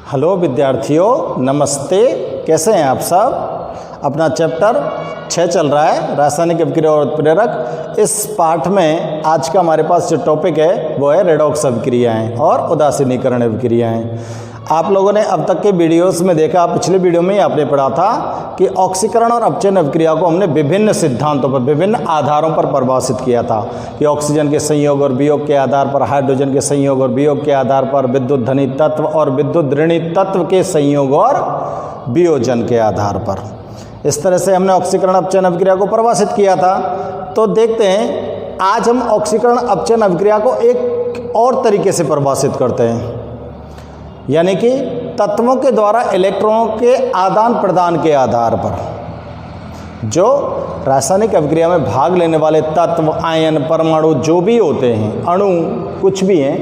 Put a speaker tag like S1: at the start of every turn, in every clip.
S1: Hello विद्यार्थियों, नमस्ते। कैसे हैं आप सब? अपना चैप्टर 6 चल रहा है, रासायनिक अभिक्रिया और उत्प्रेरक। इस पाठ में आज का हमारे पास जो टॉपिक है वो है रेडॉक्स अभिक्रियाएं और उदासीनीकरण अभिक्रियाएं। आप लोगों ने अब तक के वीडियोस में देखा, पिछले वीडियो में ही आपने पढ़ा था कि ऑक्सीकरण और अपचयन अभिक्रिया को हमने विभिन्न सिद्धांतों पर, विभिन्न आधारों पर परिभाषित किया था कि ऑक्सीजन के संयोग और वियोग के आधार पर, हाइड्रोजन के संयोग और वियोग के आधार पर, विद्युत धनी तत्व और विद्युत ऋणी तत्व के संयोग और वियोजन के आधार पर। इस तरह से हमने ऑक्सीकरण अपचयन अभिक्रिया को परिभाषित किया था। तो देखते हैं आज हम ऑक्सीकरण अपचयन अभिक्रिया को एक और तरीके से परिभाषित करते हैं, यानी कि तत्वों के द्वारा इलेक्ट्रॉनों के आदान प्रदान के आधार पर जो रासायनिक अभिक्रिया में भाग लेने वाले तत्व, आयन, परमाणु जो भी होते हैं, अणु कुछ भी हैं,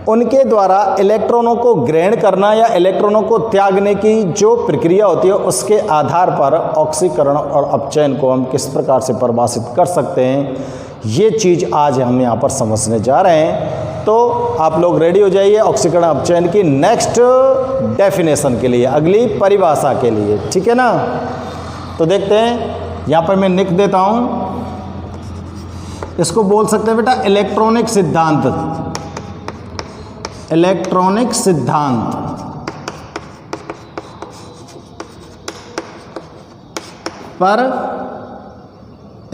S1: उनके द्वारा इलेक्ट्रॉनों को ग्रहण करना या इलेक्ट्रॉनों को त्यागने की जो प्रक्रिया होती है, उसके आधार पर ऑक्सीकरण और अपचयन को हम किस प्रकार से परिभाषित कर सकते हैं, ये चीज़ आज हम यहाँ पर समझने जा रहे हैं। तो आप लोग रेडी हो जाइए ऑक्सीकरण अपचयन की नेक्स्ट डेफिनेशन के लिए, अगली परिभाषा के लिए, ठीक है ना। तो देखते हैं, यहाँ पर मैं लिख देता हूँ, इसको बोल सकते हैं बेटा इलेक्ट्रॉनिक सिद्धांत। इलेक्ट्रॉनिक सिद्धांत पर,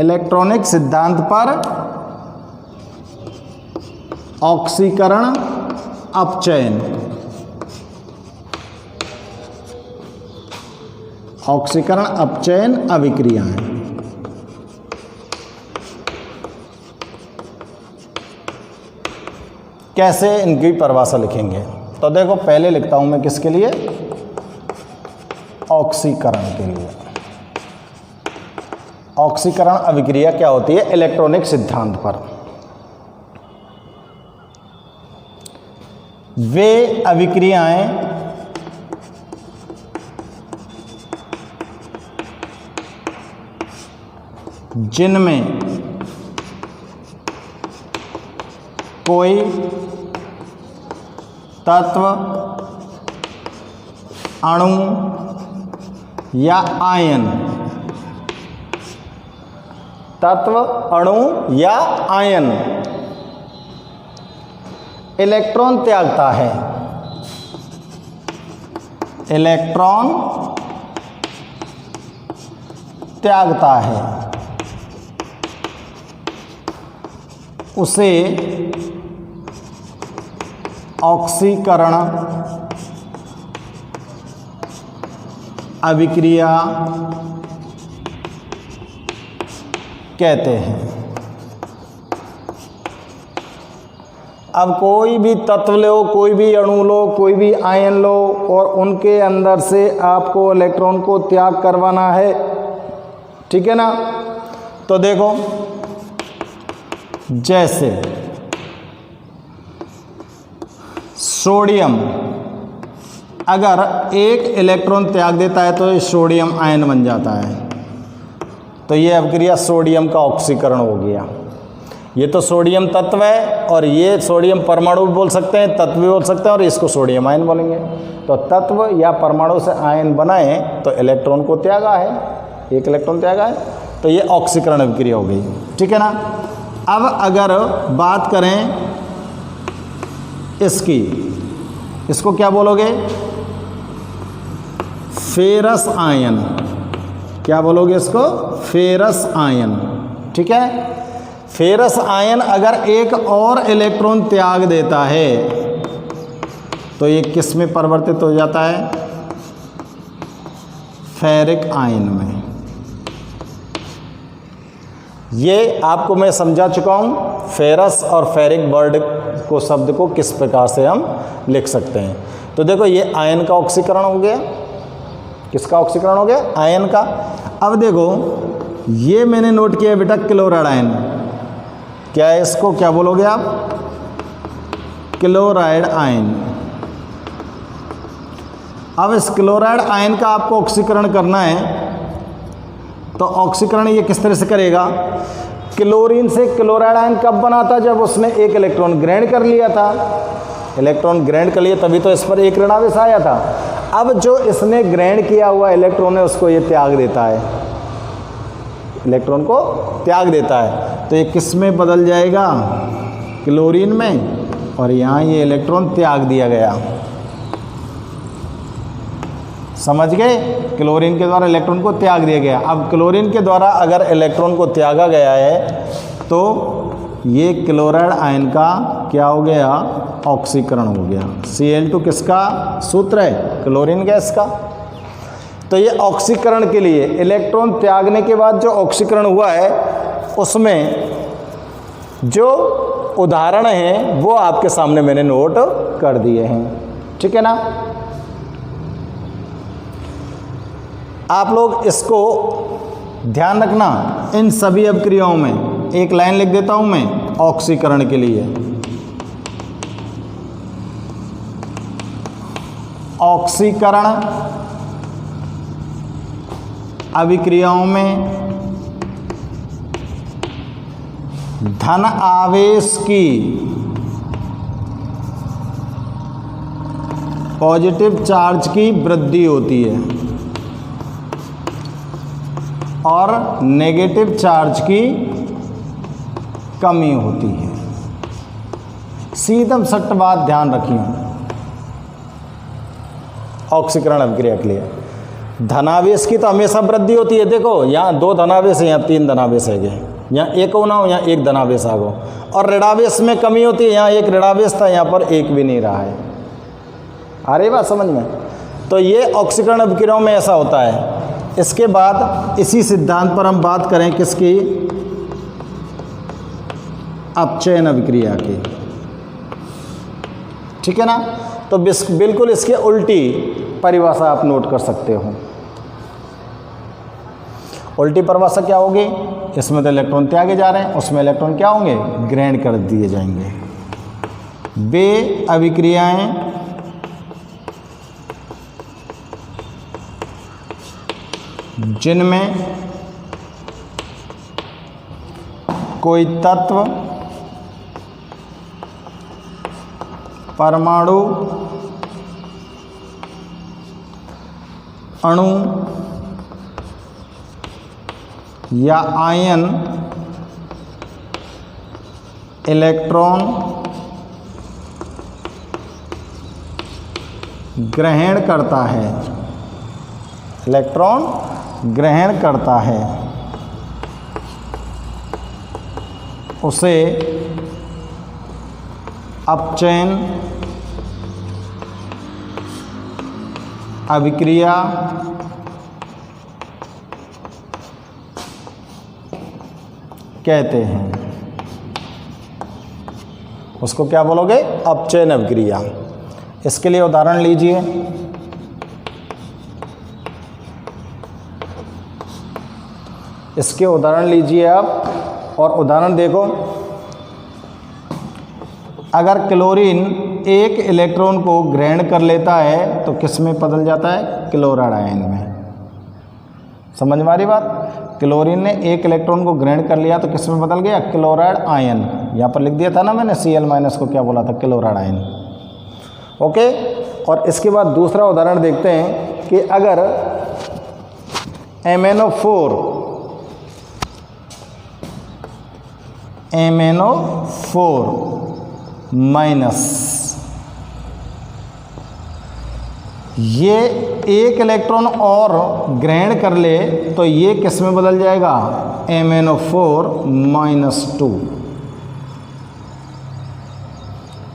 S1: इलेक्ट्रॉनिक सिद्धांत पर ऑक्सीकरण अपचयन, ऑक्सीकरण अपचयन अभिक्रियाएं। कैसे इनकी परिभाषा लिखेंगे? तो देखो, पहले लिखता हूं मैं किसके लिए, ऑक्सीकरण के लिए। ऑक्सीकरण अभिक्रिया क्या होती है इलेक्ट्रॉनिक सिद्धांत पर? वे अभिक्रियाएं जिनमें कोई तत्व, अणु या आयन, तत्व, अणु या आयन इलेक्ट्रॉन त्यागता है, इलेक्ट्रॉन त्यागता है, उसे ऑक्सीकरण अभिक्रिया कहते हैं। अब कोई भी तत्व लो, कोई भी अणु लो, कोई भी आयन लो, और उनके अंदर से आपको इलेक्ट्रॉन को त्याग करवाना है, ठीक है ना। तो देखो, जैसे सोडियम अगर एक इलेक्ट्रॉन त्याग देता है तो ये सोडियम आयन बन जाता है। तो ये अभिक्रिया सोडियम का ऑक्सीकरण हो गया। ये तो सोडियम तत्व है और ये सोडियम परमाणु भी बोल सकते हैं, तत्व भी बोल सकते हैं, और इसको सोडियम आयन बोलेंगे। तो तत्व या परमाणु से आयन बनाए तो इलेक्ट्रॉन को त्यागा है, एक इलेक्ट्रॉन त्यागा है, तो ये ऑक्सीकरण अभिक्रिया हो गई, ठीक है ना। अब अगर बात करें इसकी, इसको क्या बोलोगे, फेरस आयन। क्या बोलोगे इसको? फेरस आयन, ठीक है। फेरस आयन अगर एक और इलेक्ट्रॉन त्याग देता है तो ये किस में परिवर्तित हो जाता है? फेरिक आयन में। ये आपको मैं समझा चुका हूँ, फेरस और फेरिक वर्ड को, शब्द को किस प्रकार से हम लिख सकते हैं। तो देखो, ये आयन का ऑक्सीकरण हो गया। किसका ऑक्सीकरण हो गया? आयन का। अब देखो, ये मैंने नोट किया बेटा, क्लोराइड आयन। क्या है इसको, क्या बोलोगे आप? Chloride ion. अब इस क्लोराइड आयन का आपको ऑक्सीकरण करना है, तो ऑक्सीकरण ये किस तरह से करेगा? क्लोरीन से क्लोराइड आयन कब बना था? जब उसने एक इलेक्ट्रॉन ग्रहण कर लिया था। इलेक्ट्रॉन ग्रहण कर लिए तभी तो इस पर एक ऋणावेश आया था। अब जो इसने ग्रहण किया हुआ इलेक्ट्रॉन है उसको ये त्याग देता है, इलेक्ट्रॉन को त्याग देता है, तो ये किस में बदल जाएगा, क्लोरीन में, और यहाँ ये इलेक्ट्रॉन त्याग दिया गया। समझ गए, क्लोरीन के द्वारा इलेक्ट्रॉन को त्याग दिया गया। अब क्लोरीन के द्वारा अगर इलेक्ट्रॉन को त्यागा गया है तो ये क्लोराइड आयन का क्या हो गया, ऑक्सीकरण हो गया। Cl2 किसका सूत्र है, क्लोरीन गैस का। तो ये ऑक्सीकरण के लिए इलेक्ट्रॉन त्यागने के बाद जो ऑक्सीकरण हुआ है उसमें जो उदाहरण हैं वो आपके सामने मैंने नोट कर दिए हैं, ठीक है ना। आप लोग इसको ध्यान रखना, इन सभी अभिक्रियाओं में एक लाइन लिख देता हूं मैं ऑक्सीकरण के लिए। ऑक्सीकरण अभिक्रियाओं में धन आवेश की पॉजिटिव चार्ज की वृद्धि होती है और नेगेटिव चार्ज की कमी होती है। सीधम सट्ट बात ध्यान रखिए ऑक्सीकरण अभिक्रिया के लिए। धनावेश की तो हमेशा वृद्धि होती है। देखो यहाँ 2 धनावेश है, यहाँ 3 धनावेश है, यहाँ एक होना हो, यहाँ 1 धनावेश आ गो। और ऋणावेश में कमी होती है, यहाँ 1 ऋणावेश था, यहाँ पर 1 भी नहीं रहा है। आ रही बात समझ में। तो ये ऑक्सीकरण अभिक्रियाओं में ऐसा होता है। इसके बाद इसी सिद्धांत पर हम बात करें किसकी, अपचयन अभिक्रिया की, ठीक है ना। तो बिल्कुल इसके उल्टी परिभाषा आप नोट कर सकते हो। उल्टी परिभाषा क्या होगी, इसमें तो इलेक्ट्रॉन त्यागे जा रहे हैं, उसमें इलेक्ट्रॉन क्या होंगे, ग्रहण कर दिए जाएंगे। वे अभिक्रियाएं जिनमें कोई तत्व, परमाणु, अणु या आयन इलेक्ट्रॉन ग्रहण करता है, इलेक्ट्रॉन ग्रहण करता है, उसे अपचयन अभिक्रिया कहते हैं। उसको क्या बोलोगे, अपचयन अभिक्रिया। इसके लिए उदाहरण लीजिए। इसके उदाहरण लीजिए आप, और उदाहरण देखो। अगर क्लोरीन 1 इलेक्ट्रॉन को ग्रहण कर लेता है तो किस में बदल जाता है, क्लोराइड आयन में। समझ में आ रही बात। क्लोरीन ने 1 इलेक्ट्रॉन को ग्रहण कर लिया तो किस में बदल गया, क्लोराइड आयन। यहाँ पर लिख दिया था ना मैंने, Cl- को क्या बोला था, क्लोराइड आयन। ओके। और इसके बाद दूसरा उदाहरण देखते हैं कि अगर MnO4 माइनस ये 1 इलेक्ट्रॉन और ग्रहण कर ले तो ये किस में बदल जाएगा, MnO4-2।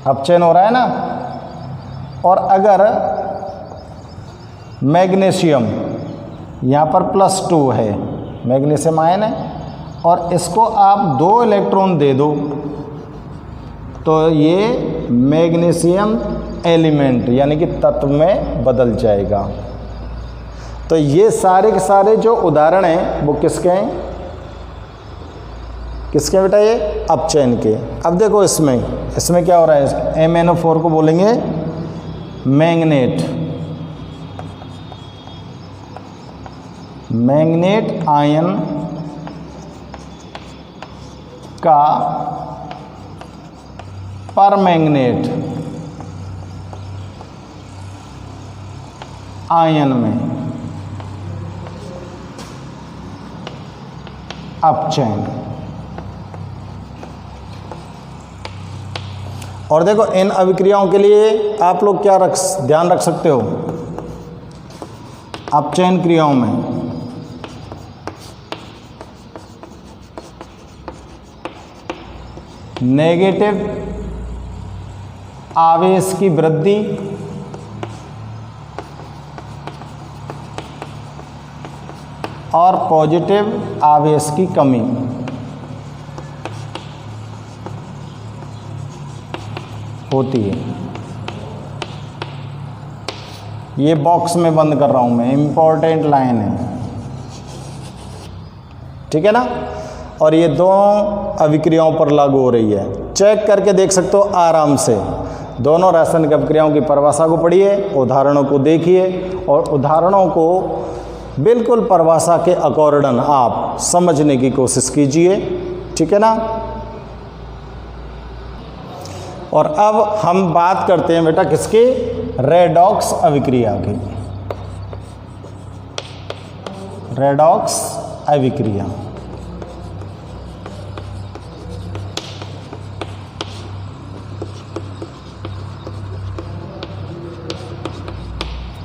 S1: अपचयन हो रहा है ना। और अगर मैग्नीशियम, यहाँ पर +2 है, मैग्नीशियम आयन है, और इसको आप 2 इलेक्ट्रॉन दे दो तो ये मैग्नीशियम एलिमेंट यानी कि तत्व में बदल जाएगा। तो ये सारे के सारे जो उदाहरण हैं वो किसके हैं, किसके बेटा, ये अपचयन के। अब देखो इसमें क्या हो रहा है, MnO4 को बोलेंगे मैंगनेट, मैंगनेट आयन का परमैंगनेट आयन में अपचयन। और देखो इन अभिक्रियाओं के लिए आप लोग क्या ध्यान रख सकते हो, अपचयन क्रियाओं में नेगेटिव आवेश की वृद्धि और पॉजिटिव आवेश की कमी। होती है। ये बॉक्स में बंद कर रहा हूं मैं, इंपॉर्टेंट लाइन है, ठीक है ना। और ये दोनों अभिक्रियाओं पर लागू हो रही है। चेक करके देख सकते हो आराम से। दोनों रासायनिक अभिक्रियाओं की परिभाषा को पढ़िए, उदाहरणों को देखिए और उदाहरणों को बिल्कुल परिभाषा के अकॉर्डिंग आप समझने की कोशिश कीजिए, ठीक है ना। और अब हम बात करते हैं बेटा किसकी, रेडॉक्स अभिक्रिया की। रेडॉक्स अभिक्रिया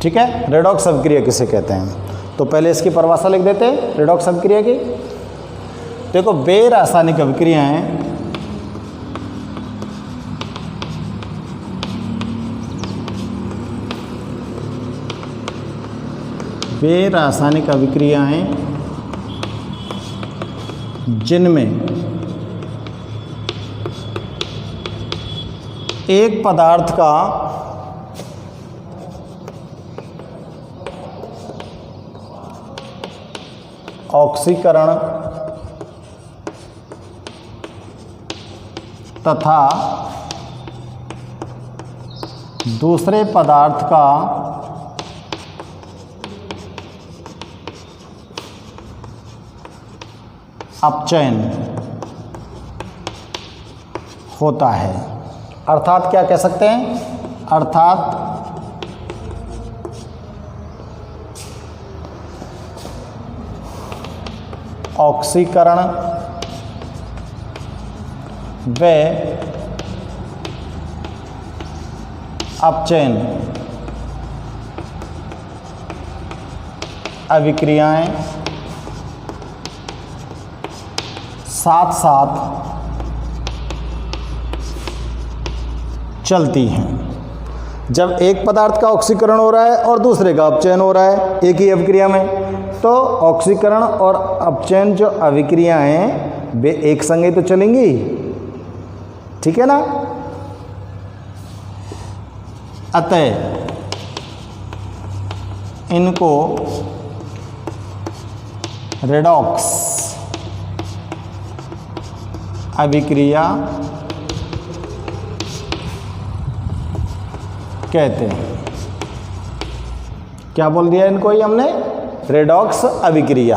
S1: ठीक है। रेडॉक्स अभिक्रिया किसे कहते हैं, तो पहले इसकी परिभाषा लिख देते हैं रेडॉक्स अभिक्रिया की। देखो वे रासायनिक अभिक्रियाएं वे रासायनिक अभिक्रियाएं जिनमें एक पदार्थ का ऑक्सीकरण तथा दूसरे पदार्थ का अपचयन होता है। अर्थात क्या कह सकते हैं, अर्थात ऑक्सीकरण व अपचयन अभिक्रियाएं साथ साथ चलती हैं। जब एक पदार्थ का ऑक्सीकरण हो रहा है और दूसरे का अपचयन हो रहा है एक ही अभिक्रिया में, तो ऑक्सीकरण और अपचयन जो अभिक्रियाएं हैं वे एक संगे तो चलेंगी, ठीक है ना। अतः इनको रेडॉक्स अभिक्रिया कहते हैं। क्या बोल दिया इनको ही हमने, रेडॉक्स अभिक्रिया।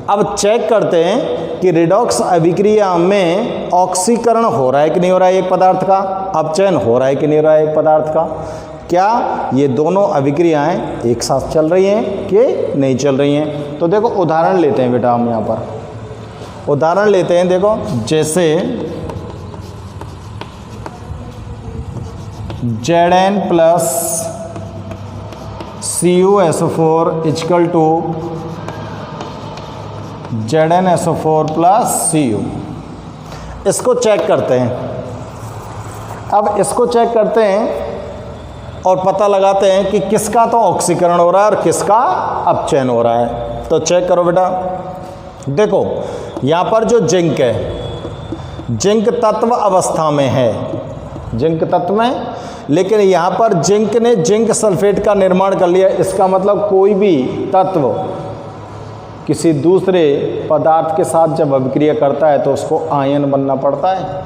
S1: अब चेक करते हैं कि रेडॉक्स अभिक्रिया में ऑक्सीकरण हो रहा है कि नहीं हो रहा है एक पदार्थ का, अपचयन हो रहा है कि नहीं हो रहा है एक पदार्थ का। क्या ये दोनों अभिक्रियाएं एक साथ चल रही हैं कि नहीं चल रही हैं। तो देखो उदाहरण लेते हैं बेटा, हम यहाँ पर उदाहरण लेते हैं। देखो जैसे Zn plus CuSO4 equal to ZnSO4 plus Cu। इसको चेक करते हैं। अब इसको चेक करते हैं और पता लगाते हैं कि किसका तो ऑक्सीकरण हो रहा है और किसका अपचयन हो रहा है। तो चेक करो बेटा, देखो यहाँ पर जो जिंक है, जिंक तत्व अवस्था में है, जिंक तत्व में, लेकिन यहाँ पर जिंक ने जिंक सल्फेट का निर्माण कर लिया। इसका मतलब कोई भी तत्व किसी दूसरे पदार्थ के साथ जब अभिक्रिया करता है तो उसको आयन बनना पड़ता है,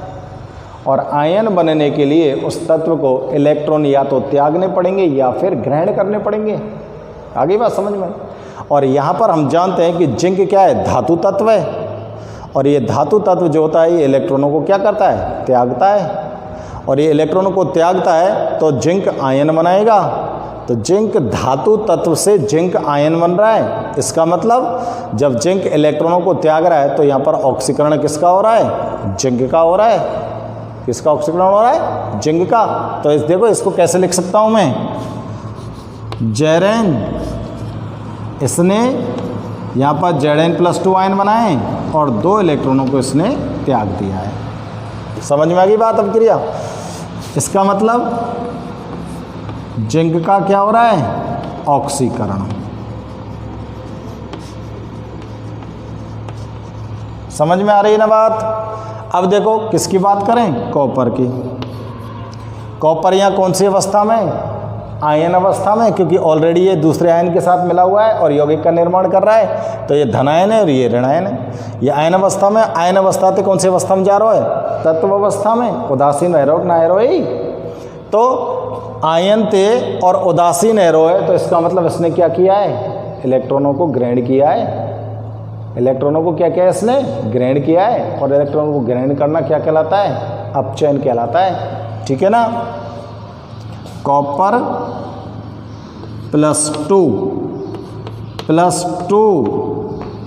S1: और आयन बनने के लिए उस तत्व को इलेक्ट्रॉन या तो त्यागने पड़ेंगे या फिर ग्रहण करने पड़ेंगे। आगे बात समझ में। और यहाँ पर हम जानते हैं कि जिंक क्या है, धातु तत्व है, और ये धातु तत्व जो होता है ये इलेक्ट्रॉनों को क्या करता है, त्यागता है। और ये इलेक्ट्रॉनों को त्यागता है तो जिंक आयन बनाएगा, तो जिंक धातु तत्व से जिंक आयन बन रहा है। इसका मतलब जब जिंक इलेक्ट्रॉनों को त्याग रहा है तो यहाँ पर ऑक्सीकरण किसका हो रहा है? जिंक का हो रहा है। किसका ऑक्सीकरण हो रहा है? जिंक का। तो इस देखो इसको कैसे लिख सकता हूँ मैं? जेरेन, इसने यहाँ पर Zn+2 आयन बनाए और 2 इलेक्ट्रॉनों को इसने त्याग दिया है। समझ में आ गई बात अभिक्रिया? इसका मतलब जिंक का क्या हो रहा है? ऑक्सीकरण। समझ में आ रही है ना बात? अब देखो किसकी बात करें? कॉपर की। कॉपर यहाँ कौन सी अवस्था में? आयन अवस्था में, क्योंकि ऑलरेडी ये दूसरे आयन के साथ मिला हुआ है और यौगिक का निर्माण कर रहा है। तो ये धनायन है और ये ऋणायन है। ये आयन अवस्था में, आयन अवस्था से कौन सी अवस्था में जा रहा है? तत्व अवस्था में। उदासीन एरोक ना एरोई। तो आयन थे और उदासीन एरो है, तो इसका मतलब इसने क्या किया है? इलेक्ट्रॉनों को ग्रहण किया है। इलेक्ट्रॉनों को क्या किया है? इसने ग्रहण किया है। और इलेक्ट्रॉनों को ग्रहण करना क्या कहलाता है? अपचयन कहलाता है। ठीक है ना? Copper +2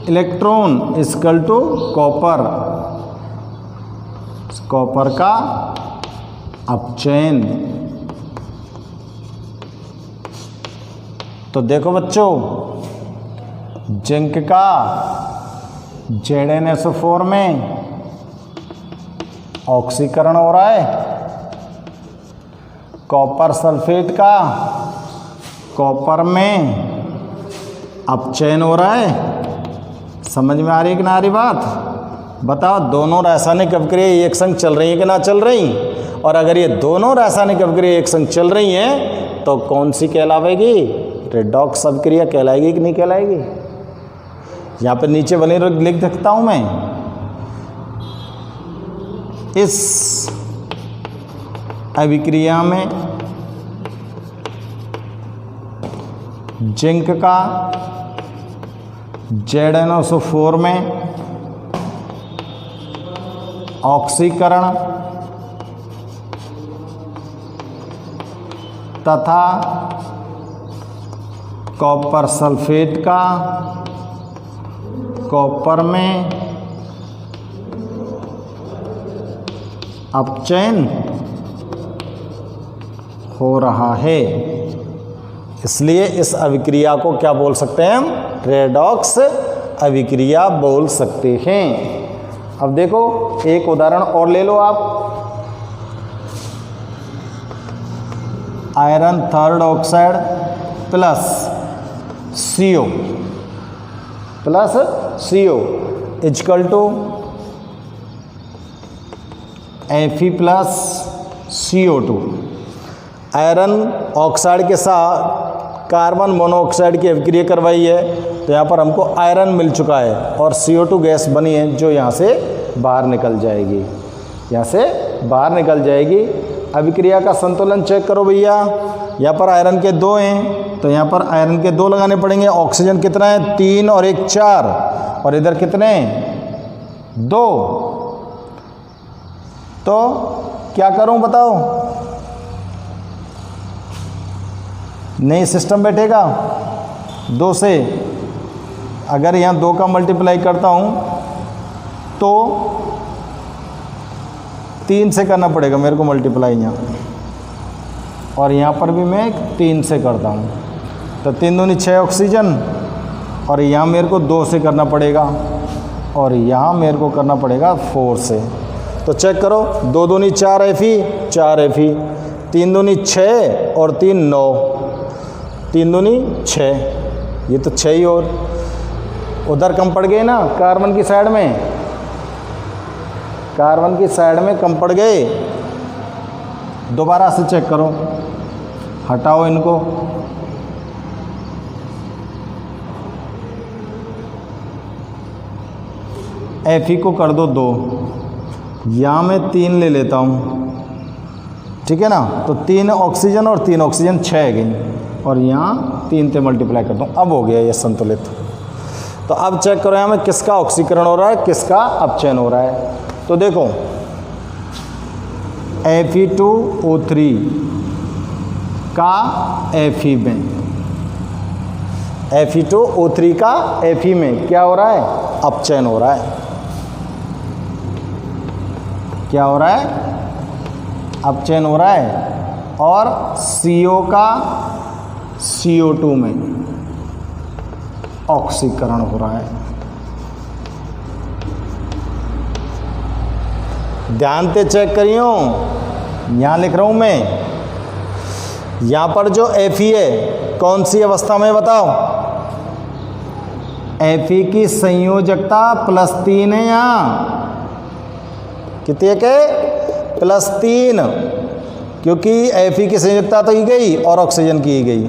S1: electron equal to copper. Copper का अपचयन। तो देखो बच्चों, जिंक का ZnSO4 में ऑक्सीकरण हो रहा है। कॉपर सल्फेट का कॉपर में अपचयन हो रहा है। समझ में आ रही है कि ना आ रही बात? बताओ, दोनों रासायनिक अभिक्रिया एक संग चल रही है कि ना चल रही? और अगर ये दोनों रासायनिक अभिक्रिया एक संग चल रही हैं तो कौन सी कहलावेगी? रेडॉक्स अभिक्रिया कहलाएगी कि नहीं कहलाएगी? यहाँ पे नीचे बने लिख सकता हूँ मैं। इस अभिक्रिया में जिंक का ZnSO4 में ऑक्सीकरण तथा कॉपर सल्फेट का कॉपर में अपचयन हो रहा है। इसलिए इस अभिक्रिया को क्या बोल सकते हैं हम? रेडॉक्स अभिक्रिया बोल सकते हैं। अब देखो एक उदाहरण और ले लो आप। Iron third oxide plus CO equal to Fe+CO2। Iron oxide के साथ कार्बन मोनोऑक्साइड की अभिक्रिया करवाई है, तो यहाँ पर हमको आयरन मिल चुका है और CO2 गैस बनी है जो यहाँ से बाहर निकल जाएगी। यहाँ से बाहर निकल जाएगी। अभिक्रिया का संतुलन चेक करो भैया। यहाँ पर आयरन के 2 हैं, तो यहाँ पर आयरन के 2 लगाने पड़ेंगे। ऑक्सीजन कितना है? 3 और 1 4। और इधर कितने? 2। तो क्या करूं बताओ? नई सिस्टम बैठेगा 2 से। अगर यहाँ 2 का मल्टीप्लाई करता हूँ तो 3 से करना पड़ेगा मेरे को मल्टीप्लाई यहाँ, और यहाँ पर भी मैं 3 से करता हूँ। तो 3 दूनी 6 ऑक्सीजन, और यहाँ मेरे को 2 से करना पड़ेगा, और यहाँ मेरे को करना पड़ेगा 4 से। तो चेक करो, 2 दूनी 4 Fe, 3 दूनी 6 और 3 9, 3 दूनी 6, ये तो 6 ही। और उधर कम पड़ गए ना कार्बन की साइड में, कार्बन की साइड में कम पड़ गए। दोबारा से चेक करो, हटाओ इनको। Fe को कर दो 2, यहाँ मैं 3 ले लेता हूँ, ठीक है ना। तो 3 ऑक्सीजन और 3 ऑक्सीजन 6 गई, और यहाँ 3 से मल्टीप्लाई करता हूँ। अब हो गया ये संतुलित। तो अब चेक करो यहाँ में किसका ऑक्सीकरण हो रहा है, किसका अपचयन हो रहा है। तो देखो Fe2O3 का Fe में, Fe2O3 का Fe में क्या हो रहा है, अपचयन हो रहा है। क्या हो रहा है, अपचयन हो रहा है। और CO का CO2 में ऑक्सीकरण हो रहा है। ध्यान से चेक करियो, यहाँ लिख रहा हूँ मैं, यहाँ पर जो Fe है कौन सी अवस्था में बताओ, Fe की संयोजकता +3 है। यहाँ कितने के, +3, क्योंकि Fe की संयोजकता तो की गई और ऑक्सीजन की गई।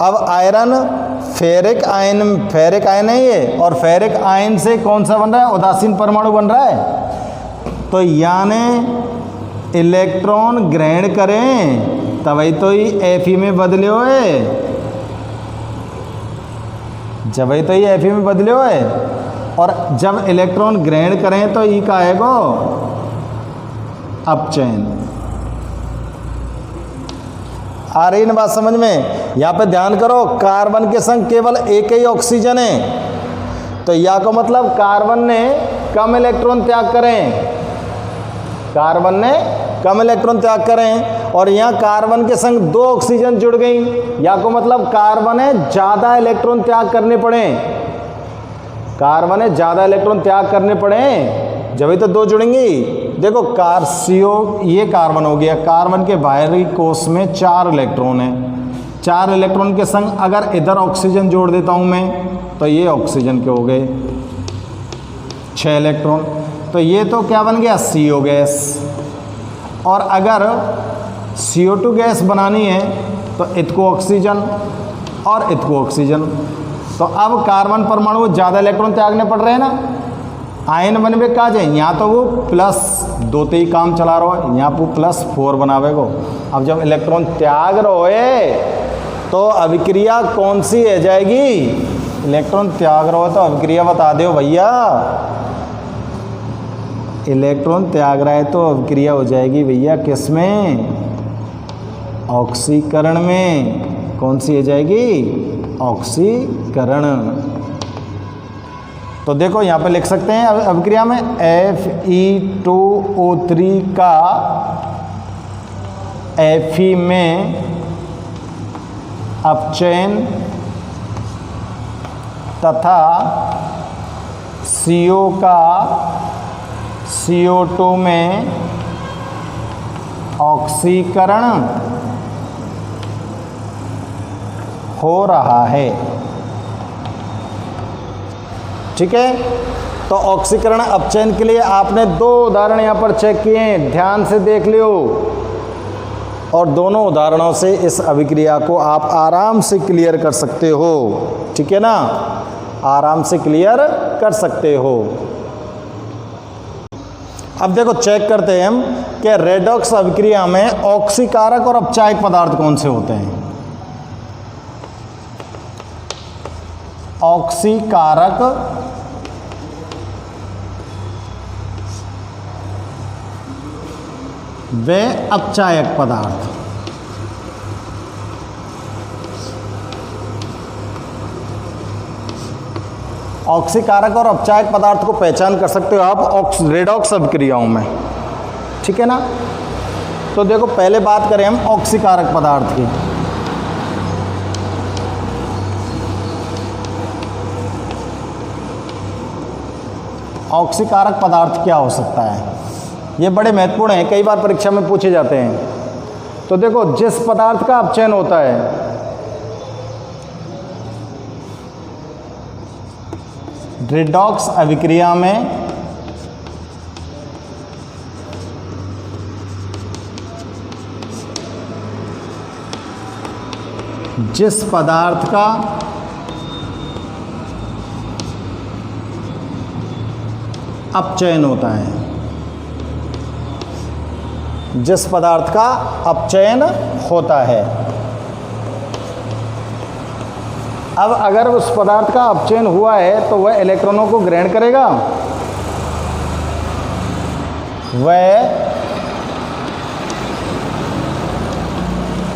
S1: अब आयरन फेरिक आयन है ये, और फेरिक आयन से कौन सा बन रहा है, उदासीन परमाणु बन रहा है। तो यानी इलेक्ट्रॉन ग्रहण करें तभी तो ही Fe में बदले हुए, जब ही तो ये Fe में बदले हुए। और जब इलेक्ट्रॉन ग्रहण करें तो ई का आएगा अपचयन। आ रही ना बात समझ में। यहाँ पे ध्यान करो, कार्बन के संग केवल एक ही ऑक्सीजन है, तो या को मतलब कार्बन ने कम इलेक्ट्रॉन त्याग करें, कार्बन ने कम इलेक्ट्रॉन त्याग करें। और यहाँ कार्बन के संग 2 ऑक्सीजन जुड़ गई, या को मतलब कार्बन ने ज़्यादा इलेक्ट्रॉन त्याग करने पड़े, कार्बन ने ज़्यादा इलेक्ट्रॉन त्याग करने पड़े, जब ही तो 2 जुड़ेंगी। देखो CO ये कार्बन हो गया, कार्बन के बाहरी कोश में 4 इलेक्ट्रॉन है, 4 इलेक्ट्रॉन के संग अगर इधर ऑक्सीजन जोड़ देता हूँ मैं, तो ये ऑक्सीजन के हो गए 6 इलेक्ट्रॉन। तो ये तो क्या बन गया, CO गैस। और अगर CO2 गैस बनानी है तो इतको ऑक्सीजन और इतको ऑक्सीजन, तो अब कार्बन परमाणु ज़्यादा इलेक्ट्रॉन त्यागने पड़ रहे हैं ना। आयन बनवे का जाए, यहाँ तो वो +2 ते ही काम चला रहा है, यहाँ पर +4 बनावे को। अब जब इलेक्ट्रॉन त्याग रहे तो अभिक्रिया कौन सी है जाएगी, इलेक्ट्रॉन त्याग रहा है तो अभिक्रिया बता दो भैया। इलेक्ट्रॉन त्याग रहा है तो अभिक्रिया हो जाएगी भैया किस में, ऑक्सीकरण में। कौन सी हो जाएगी, ऑक्सीकरण। तो देखो यहाँ पे लिख सकते हैं अभिक्रिया में Fe2O3 का Fe में अपचयन तथा CO का CO2 में ऑक्सीकरण हो रहा है। ठीक है, तो ऑक्सीकरण अपचयन के लिए आपने 2 उदाहरण यहाँ पर चेक किए हैं, ध्यान से देख लियो। और दोनों उदाहरणों से इस अभिक्रिया को आप आराम से क्लियर कर सकते हो। ठीक है ना, आराम से क्लियर कर सकते हो। अब देखो चेक करते हैं हम कि रेडॉक्स अभिक्रिया में ऑक्सीकारक और अपचायक पदार्थ कौन से होते हैं। ऑक्सीकारक व अपचायक पदार्थ। ऑक्सीकारक और अपचायक पदार्थ को पहचान कर सकते हो आप रेडॉक्स अभिक्रियाओं में। ठीक है ना, तो देखो पहले बात करें हम ऑक्सीकारक पदार्थ की। ऑक्सीकारक पदार्थ क्या हो सकता है, ये बड़े महत्वपूर्ण हैं, कई बार परीक्षा में पूछे जाते हैं। तो देखो जिस पदार्थ का अपचयन होता है, रेडॉक्स अभिक्रिया में जिस पदार्थ का अपचयन होता है, जिस पदार्थ का अपचयन होता है। अब अगर उस पदार्थ का अपचयन हुआ है तो वह इलेक्ट्रॉनों को ग्रहण करेगा, वह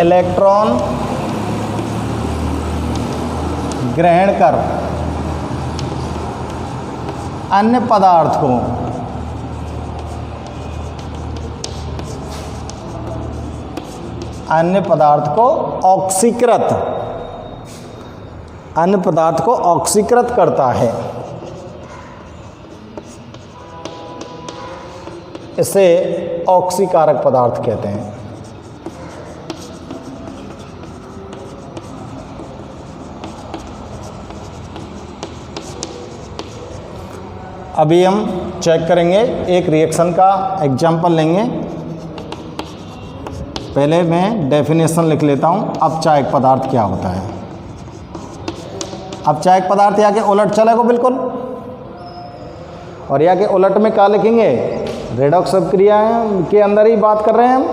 S1: इलेक्ट्रॉन ग्रहण कर अन्य पदार्थ को अन्य पदार्थ को ऑक्सीकृत करता है। इसे ऑक्सीकारक पदार्थ कहते हैं। अभी हम चेक करेंगे, एक रिएक्शन का एग्जाम्पल लेंगे। पहले मैं डेफिनेशन लिख लेता हूँ, अपचायक पदार्थ क्या होता है। अपचायक पदार्थ या के उलट चलेगा बिल्कुल, और या के उलट में क्या लिखेंगे, रेडॉक्स अभिक्रियाएं के अंदर ही बात कर रहे हैं हम।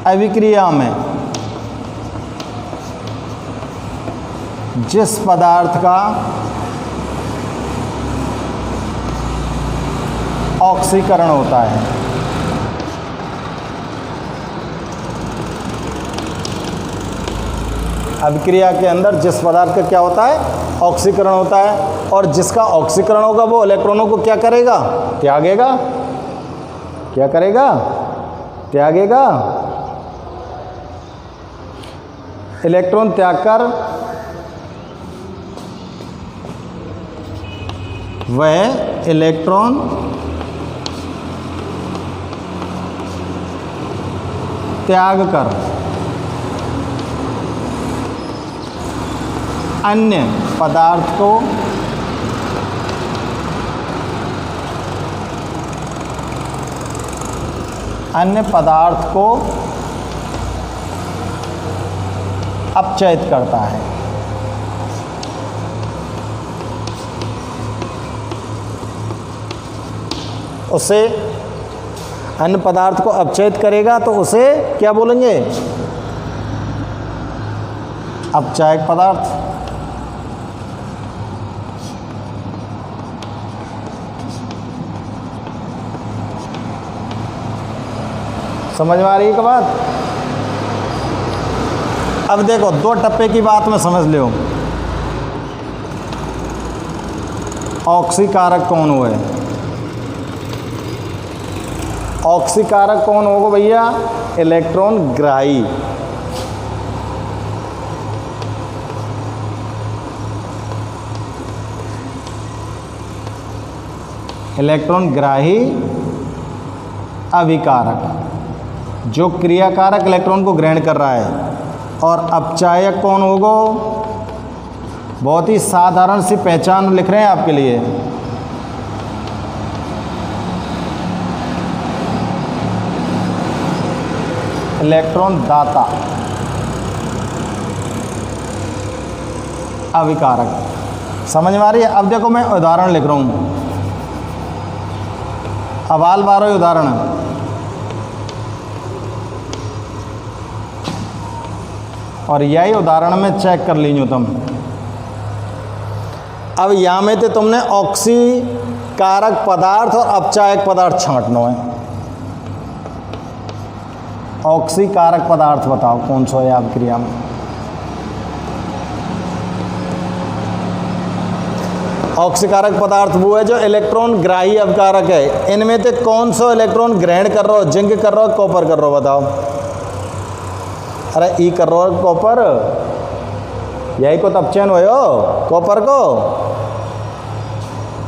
S1: अभिक्रिया में जिस पदार्थ का ऑक्सीकरण होता है, अभिक्रिया के अंदर जिस पदार्थ का क्या होता है, ऑक्सीकरण होता है, और जिसका ऑक्सीकरण होगा वो इलेक्ट्रॉनों को क्या करेगा, त्यागेगा। क्या करेगा, त्यागेगा। इलेक्ट्रॉन त्याग कर वह इलेक्ट्रॉन त्याग कर अन्य पदार्थ को अपचयित करता है। उसे अन्य पदार्थ को अपचयित करेगा तो उसे क्या बोलेंगे, अपचायक पदार्थ। समझ में आ रही है क्या बात। अब देखो, दो टप्पे की बात में समझ लो। ऑक्सीकारक कौन हुए, ऑक्सीकारक कौन होगा भैया, इलेक्ट्रॉन ग्राही। इलेक्ट्रॉन ग्राही अभिकारक, जो क्रियाकारक इलेक्ट्रॉन को ग्रहण कर रहा है। और अपचायक कौन होगा, बहुत ही साधारण सी पहचान लिख रहे हैं आपके लिए। इलेक्ट्रॉन दाता अभिकारक। समझ में आ रही है। अब देखो, मैं उदाहरण लिख रहा हूं, अवाल 12 उदाहरण। और यही उदाहरण में चेक कर लीजिए तुम। अब यहाँ में तो तुमने ऑक्सीकारक पदार्थ और अपचायक पदार्थ छांटना है। ऑक्सीकारक पदार्थ बताओ कौन सा है आपकी क्रिया में। ऑक्सीकारक पदार्थ वो है जो इलेक्ट्रॉन ग्राही अभिकारक है। इनमें से कौन सा इलेक्ट्रॉन ग्रहण कर रहा हो, जिंक कर रहा हो, कॉपर कर रहा हो, बताओ। अरे ई कर रहा हो कॉपर, यही को तब चयन हो कॉपर को।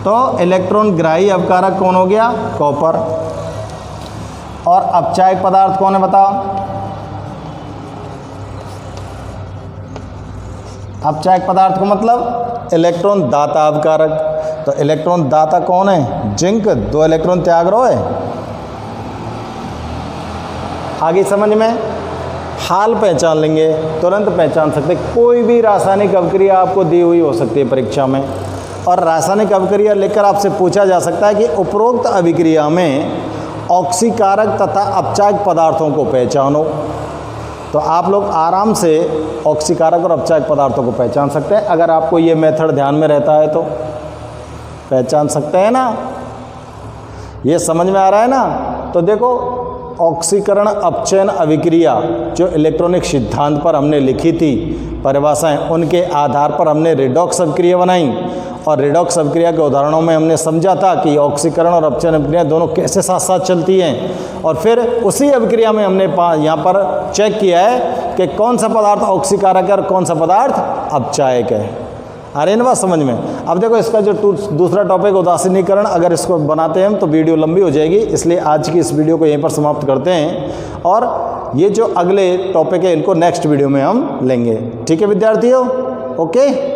S1: तो इलेक्ट्रॉन ग्राही अभिकारक कौन हो गया, कॉपर। और अपचायक पदार्थ कौन है बताओ। अपचायक पदार्थ को मतलब इलेक्ट्रॉन दाता अभिकारक। तो इलेक्ट्रॉन दाता कौन है, जिंक। 2 इलेक्ट्रॉन त्याग रहा है। आगे समझ में, हाल पहचान लेंगे, तुरंत पहचान सकते। कोई भी रासायनिक अभिक्रिया आपको दी हुई हो सकती है परीक्षा में, और रासायनिक अभिक्रिया लेकर आपसे पूछा जा सकता है कि उपरोक्त अभिक्रिया में ऑक्सीकारक तथा अपचायक पदार्थों को पहचानो। तो आप लोग आराम से ऑक्सीकारक और अपचायक पदार्थों को पहचान सकते हैं। अगर आपको ये मेथड ध्यान में रहता है तो पहचान सकते हैं ना। ये समझ में आ रहा है ना। तो देखो ऑक्सीकरण अपचयन अभिक्रिया जो इलेक्ट्रॉनिक सिद्धांत पर हमने लिखी थी परिभाषाएं, उनके आधार पर हमने रिडॉक्स अभिक्रिया बनाई और रिडॉक्स अभिक्रिया के उदाहरणों में हमने समझा था कि ऑक्सीकरण और अपचयन अभिक्रिया दोनों कैसे साथ साथ चलती हैं। और फिर उसी अभिक्रिया में हमने यहाँ पर चेक किया है कि कौन सा पदार्थ ऑक्सीकारक है और कौन सा पदार्थ अपचायक है। आ रही है ना बात समझ में। अब देखो इसका जो दूसरा टॉपिक उदासीनीकरण, अगर इसको बनाते हैं हम तो वीडियो लंबी हो जाएगी, इसलिए आज की इस वीडियो को यहीं पर समाप्त करते हैं और ये जो अगले टॉपिक है इनको नेक्स्ट वीडियो में हम लेंगे। ठीक है विद्यार्थियों, ओके।